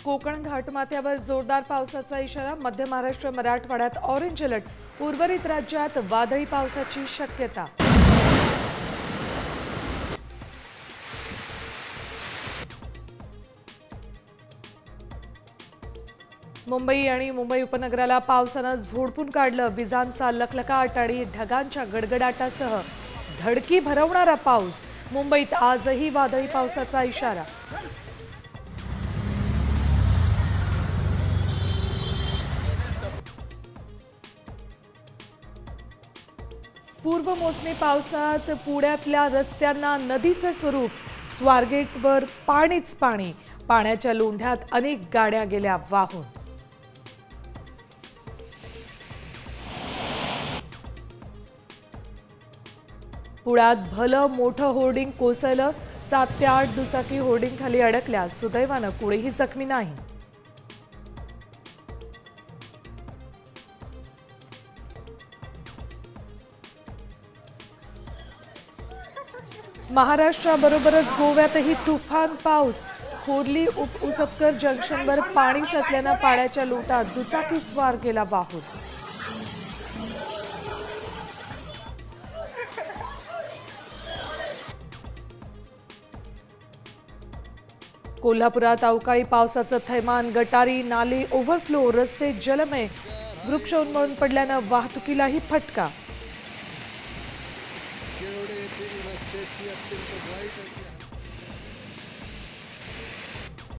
कोकण घाटमाथ्यावर जोरदार पावसाचा इशारा। मध्य महाराष्ट्र मराठवाड्यात ऑरेंज अलर्ट। उर्वरित राज्यात वादळी पावसाची शक्यता। मुंबई आणि मुंबई उपनगराला पावसाने झोडपून काढलं। विजांचा लखलखाट आणि ढगांच्या गडगडाटासह धडकी भरवणारा पाऊस। मुंबईत आजही वादळी पावसाचा इशारा। पूर्व मोसमी पावसात पुण्यातल्या रस्त्यांना नदीचं स्वरूप। स्वारगेटवर पाणीच पाणी। पाण्याच्या लोंढ्यात अनेक गाड्या गेल्या वाहून। पुण्यात भलं मोठं होर्डिंग कोसळलं। 7 ते 8 दुचाकी होर्डिंग खाली अडकल्या। सुदैवानं कोणीही जखमी नाही। महाराष्ट्राबरोबरच गोव्यातही तुफान पाऊस। खोर्ली उसपकर जंक्शनवर पाणी साचल्यानं पाण्याच्या लोटात दुचाकी स्वार गेला वाहून। कोल्हापुरात अवकाळी पावसाचं थैमान। गटारी नाले ओव्हरफ्लो, रस्ते जलमय। वृक्ष उन्मळून पडल्यानं वाहतुकीलाही फटका। रस्त्याची अत्यंत वाईट अशी